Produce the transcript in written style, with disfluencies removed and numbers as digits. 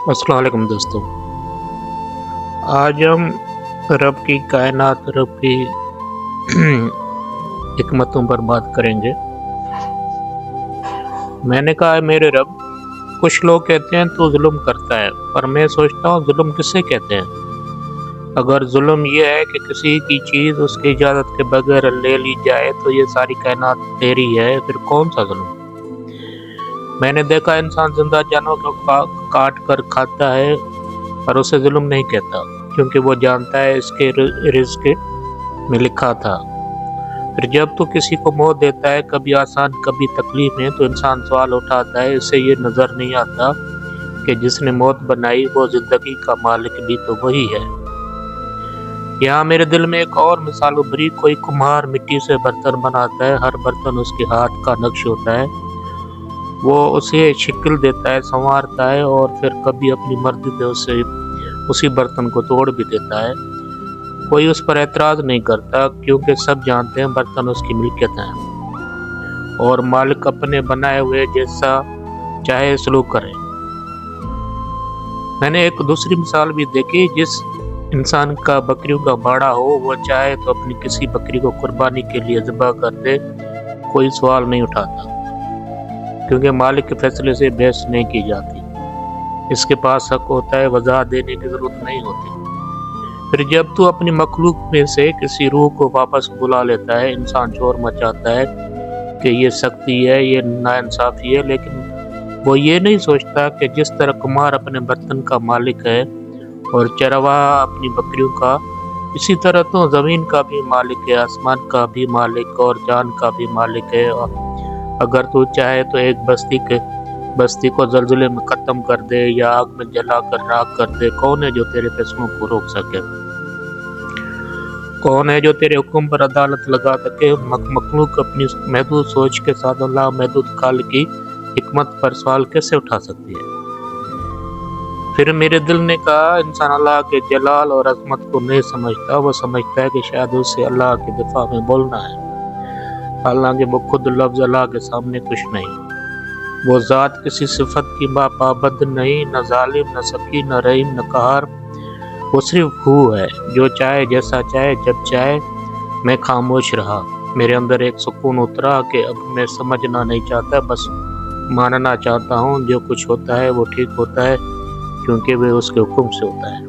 अस्सलाम वालेकुम दोस्तों। आज हम रब की कायनात, रब की हिकमतों पर बात करेंगे। मैंने कहा है मेरे रब, कुछ लोग कहते हैं तू जुल्म करता है, पर मैं सोचता हूँ जुल्म किसे कहते हैं। अगर जुल्म ये है कि किसी की चीज़ उसकी इजाज़त के बगैर ले ली जाए तो ये सारी कायनात तेरी है, फिर कौन सा जुल्म। मैंने देखा इंसान जिंदा जानवर को काट कर खाता है पर उसे जुल्म नहीं कहता, क्योंकि वो जानता है इसके रिज़्क में लिखा था। फिर जब तो किसी को मौत देता है, कभी आसान कभी तकलीफ में, तो इंसान सवाल उठाता है, इसे ये नज़र नहीं आता कि जिसने मौत बनाई वो जिंदगी का मालिक भी तो वही है। यहाँ मेरे दिल में एक और मिसाल उभरी। कोई कुम्हार मिट्टी से बर्तन बनाता है, हर बर्तन उसके हाथ का नक्श होता है। वो उसे शिकल देता है, संवारता है और फिर कभी अपनी मर्जी से उसी बर्तन को तोड़ भी देता है। कोई उस पर एतराज़ नहीं करता, क्योंकि सब जानते हैं बर्तन उसकी मिल्कियत है और मालिक अपने बनाए हुए जैसा चाहे सलूक करे। मैंने एक दूसरी मिसाल भी देखी। जिस इंसान का बकरियों का बाड़ा हो, वो चाहे तो अपनी किसी बकरी को कुर्बानी के लिए ज़िबा कर दे, कोई सवाल नहीं उठाता, क्योंकि मालिक के फैसले से बहस नहीं की जाती। इसके पास हक होता है, वजह देने की जरूरत नहीं होती। फिर जब तू अपनी मखलूक में से किसी रूह को वापस बुला लेता है, इंसान शोर मचाता है कि ये सख्ती है, ये नाइंसाफी है, लेकिन वो ये नहीं सोचता कि जिस तरह कुम्हार अपने बर्तन का मालिक है और चरवाहा अपनी बकरियों का, इसी तरह तो ज़मीन का भी मालिक है, आसमान का भी मालिक और जान का भी मालिक है। और अगर तू चाहे तो एक बस्ती को जलजले में खत्म कर दे या आग में जला कर राख कर दे। कौन है जो तेरे फैसलों को रोक सके? कौन है जो तेरे हुक्म पर अदालत लगा सके? मखलूक अपनी महदूद सोच के साथ अल्लाह महदूद काल की हिकमत पर सवाल कैसे उठा सकती है? फिर मेरे दिल ने कहा, इंसान अल्लाह के जलाल और अजमत को नहीं समझता। वो समझता है कि शायद उसे अल्लाह के दिफा में बोलना है, हालांकि वो खुद लफ्ज़ अल्लाह के सामने कुछ नहीं। वो ज़ात किसी सिफत की पाबंद नहीं, न जालिम, न सकी, न रहीम, न कहर। वो सिर्फ हू है, जो चाहे, जैसा चाहे, जब चाहे। मैं खामोश रहा। मेरे अंदर एक सुकून उतरा कि अब मैं समझना नहीं चाहता, बस मानना चाहता हूँ। जो कुछ होता है वो ठीक होता है, क्योंकि वह उसके हुक्म से होता है।